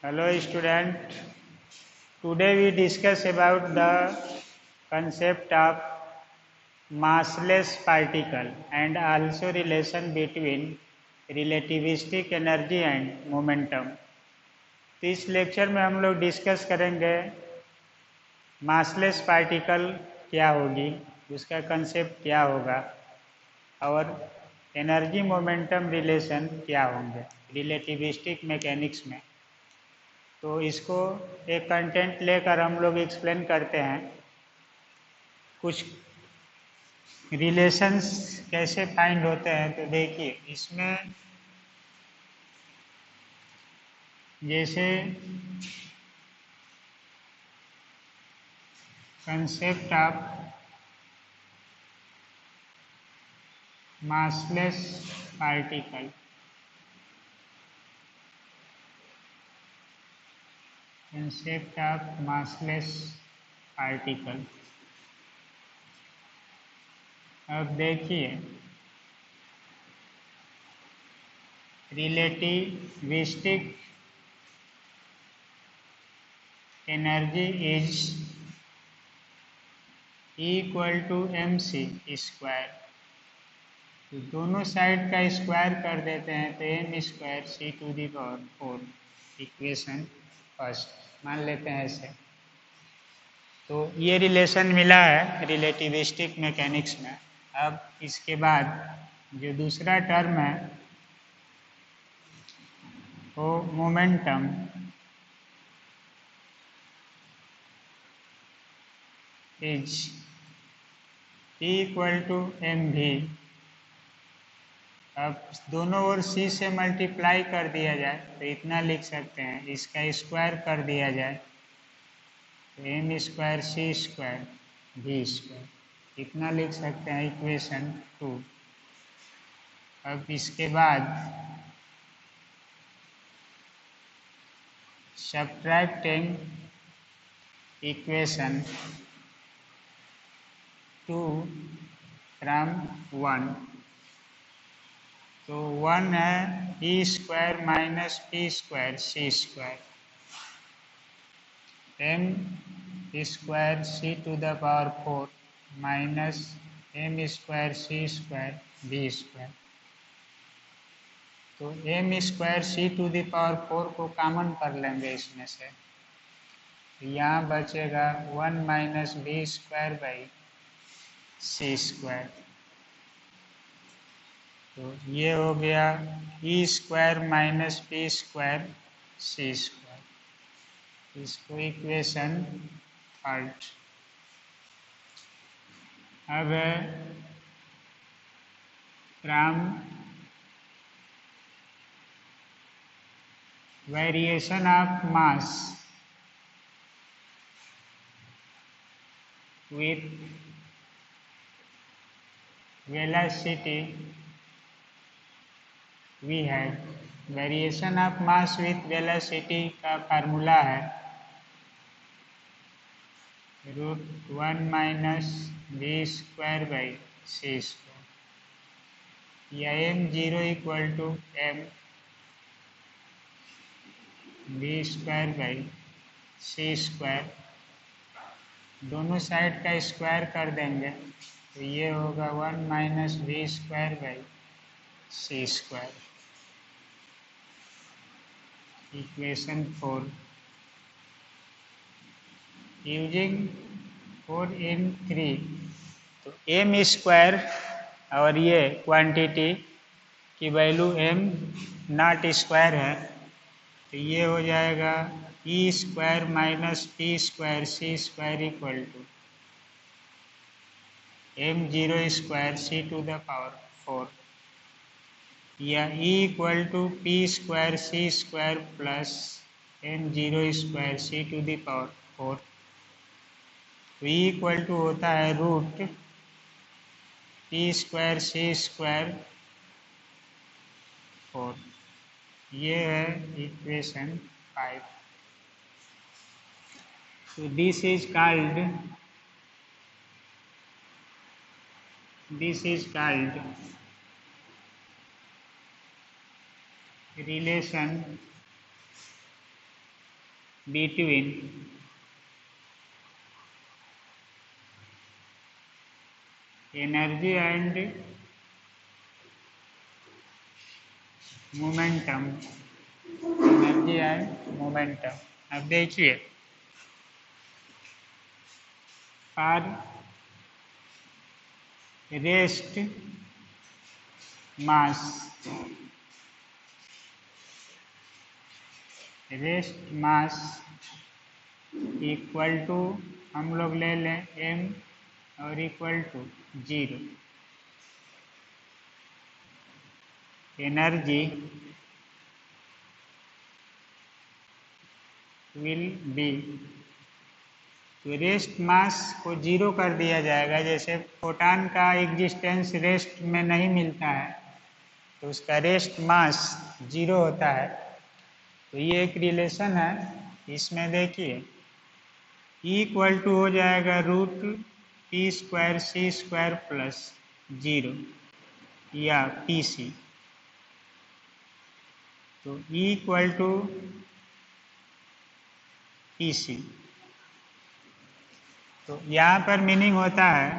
Hello student. Today we discuss about the concept of massless particle and also relation between relativistic energy and momentum. तो इस lecture में हम लोग discuss करेंगे massless particle क्या होगी, उसका कंसेप्ट क्या होगा और एनर्जी मोमेंटम रिलेशन क्या होंगे रिलेटिविस्टिक मैकेनिक्स में। तो इसको एक कंटेंट लेकर हम लोग एक्सप्लेन करते हैं कुछ रिलेशंस कैसे फाइंड होते हैं। तो देखिए इसमें जैसे concept of massless particle, concept of massless particle. अब देखिए relativistic energy is equal to mc square. तो दोनों साइड का स्क्वायर कर देते हैं तो m square C to the power 4 equation first मान लेते हैं ऐसे। तो ये रिलेशन मिला है रिलेटिविस्टिक मैकेनिक्स में। अब इसके बाद जो दूसरा टर्म है वो momentum is equal to mv। अब दोनों ओर c से मल्टीप्लाई कर दिया जाए तो इतना लिख सकते हैं, इसका स्क्वायर कर दिया जाए तो m square C square v square इतना लिख सकते हैं इक्वेशन 2। अब इसके बाद सब्ट्रैक्टिंग इक्वेशन 2 फ्रॉम 1, तो 1 है E square minus P square C square, M square C to the power 4 minus M square C square B square. तो M square C to the power 4 को कॉमन कर लेंगे इसमें से, यहाँ बचेगा 1 minus B square by C square. तो ये हो गया E square minus P square C square, इसको इक्वेशन थर्ड। अब from variation of mass with velocity we had, variation of mass with velocity का फार्मूला है √1 minus B square by C square, या M zero equal to M B square by C square. दोनों side का square कर देंगे तो ये होगा 1 minus B square by C square, equation 4। Using 4 in 3, तो एम स्क्वायर और ये क्वांटिटी की वैल्यू एम नॉट स्क्वायर है तो ये हो जाएगा E square minus P square C square equal to M zero square C to the power 4, या E equal to P square C square plus M zero square C to the power 4। तो E equal to होता है root P square C square 4। ये है equation 5। So this is called relation between energy and momentum, energy and momentum. अब देखिए, for rest mass, rest mass equal to, हम लोग ले लें m और equal to 0, energy will be, तो रेस्ट मास को 0 कर दिया जाएगा। जैसे फोटान का एग्जिस्टेंस रेस्ट में नहीं मिलता है तो उसका रेस्ट मास 0 होता है। तो ये एक रिलेशन है। इसमें देखिए इक्वल टू हो जाएगा root P square C square plus 0 या पी सी। तो इक्वल टू पी सी। तो यहाँ पर मीनिंग होता है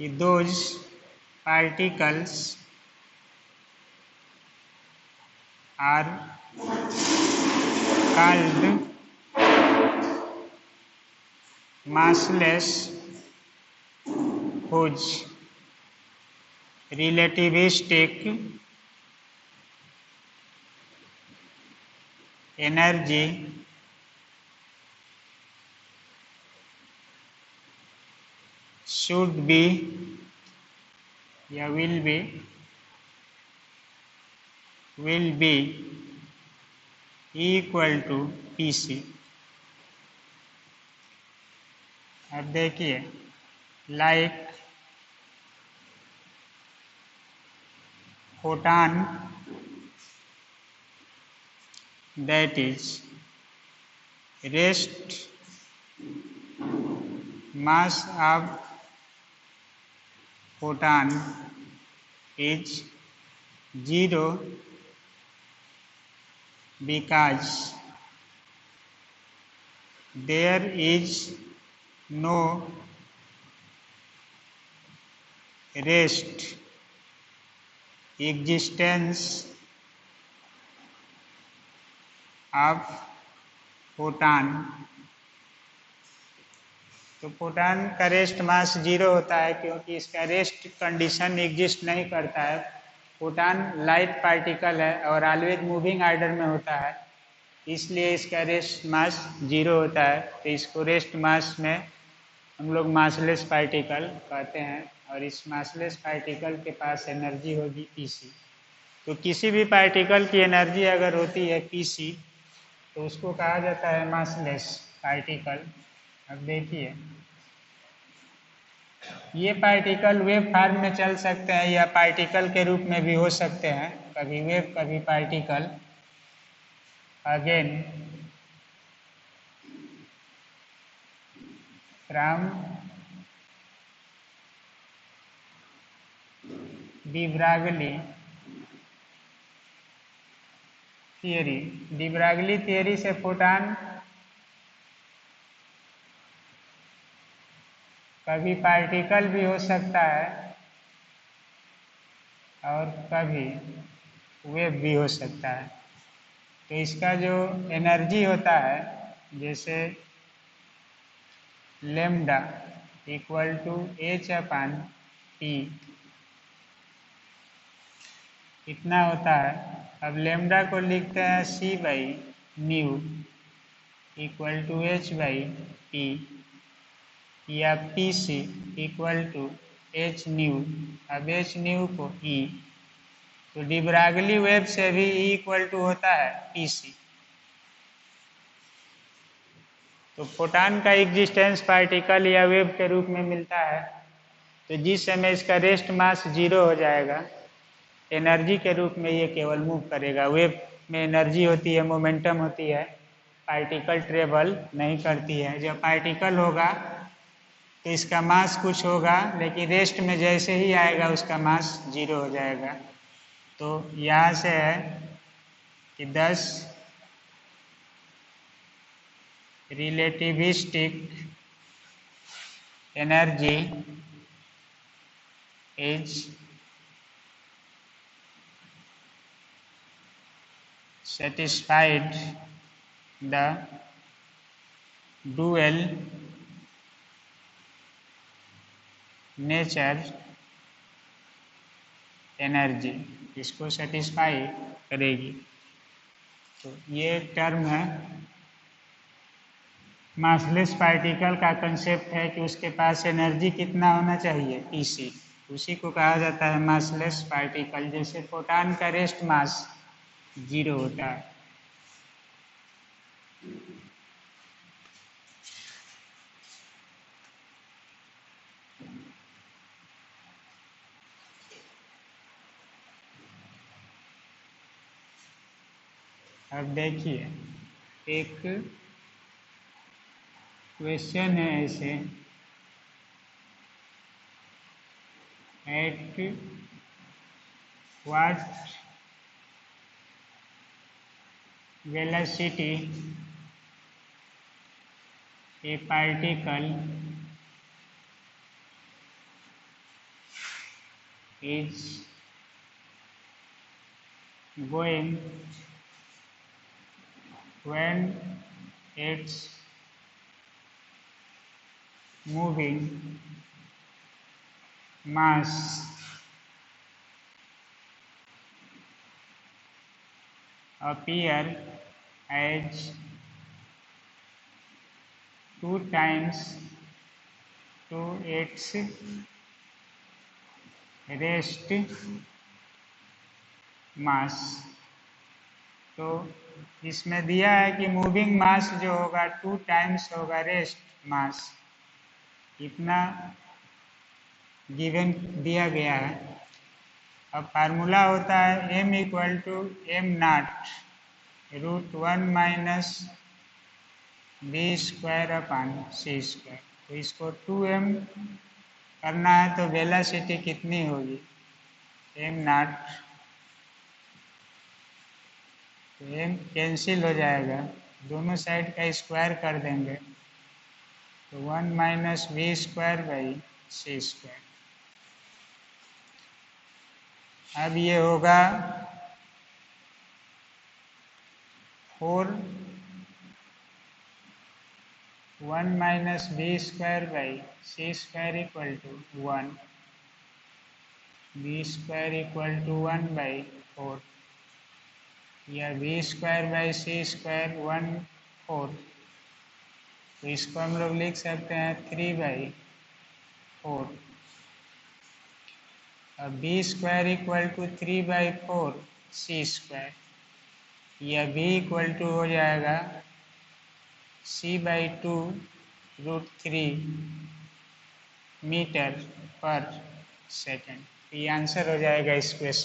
कि those particles are called massless whose relativistic energy should be या will be equal to Pc। अब देखिए, like photon that is rest mass of photon is 0 because there is no rest existence of photon। तो photon का rest mass 0 होता है क्योंकि इसका rest condition exist नहीं करता है। फोटान लाइट पार्टिकल है और ऑलवेज मूविंग आर्डर में होता है, इसलिए इसका रेस्ट मास 0 होता है। तो इसको रेस्ट मास में हम लोग मासलेस पार्टिकल कहते हैं और इस मासलेस पार्टिकल के पास एनर्जी होगी पीसी। तो किसी भी पार्टिकल की एनर्जी अगर होती है पीसी तो उसको कहा जाता है मासलेस पार्टिकल। अब देखिए, ये पार्टिकल वेव फॉर्म में चल सकते हैं या पार्टिकल के रूप में भी हो सकते हैं, कभी वेव कभी particle. Again from de Broglie theory, de Broglie theory से फोटान कभी पार्टिकल भी हो सकता है और कभी वेव भी हो सकता है। तो इसका जो एनर्जी होता है, जैसे lambda equal to H upon T, इतना होता है। अब लेमडा को लिखते हैं C by nu equal to H by T या P C equal to H nu. अब एच न्यू को ई, तो डी ब्रागली वेव से भी ई इक्वल टू होता है पी सी। तो फोटान का एग्जिस्टेंस पार्टिकल या वेव के रूप में मिलता है। तो जिस समय इसका रेस्ट मास 0 हो जाएगा, एनर्जी के रूप में ये केवल मूव करेगा। वेव में एनर्जी होती है, मोमेंटम होती है, पार्टिकल ट्रेवल नहीं करती है। जब पार्टिकल होगा तो इसका मास कुछ होगा, लेकिन रेस्ट में जैसे ही आएगा उसका मास 0 हो जाएगा। तो यहाँ से है कि 10 relativistic energy is satisfied the dual nature energy, इसको सेटिस्फाई करेगी। तो ये एक टर्म है। मासलेस पार्टिकल का कंसेप्ट है कि उसके पास एनर्जी कितना होना चाहिए, Ec, उसी को कहा जाता है मासलेस पार्टिकल। जैसे फोटॉन का रेस्ट मास 0 होता है। अब देखिए, एक क्वेश्चन है ऐसे, at what velocity A particle is going when it's moving mass appear as 2 times to its rest mass. तो इसमें दिया है कि मूविंग मास जो होगा 2 टाइम्स होगा रेस्ट मास, इतना गिवन दिया गया है। अब फार्मूला होता है m equal to m not root 1 minus B square upon c square. तो इसको 2m करना है तो वेलोसिटी कितनी होगी, m नॉट, तो m कैंसिल हो जाएगा, दोनों साइड का स्क्वायर कर देंगे तो 1 minus v square by C square. अब ये होगा 4 1 minus B square by C square equal to 1, b square equal to 1 by 4, या b square by C square 1/4। तो इसको हम लोग लिख सकते हैं 3/4। अब b square equal to 3/4 c square, या बी इक्वल टू हो जाएगा c/2 √3 मीटर पर सेकेंड। ये आंसर हो जाएगा इस क्वेश्चन।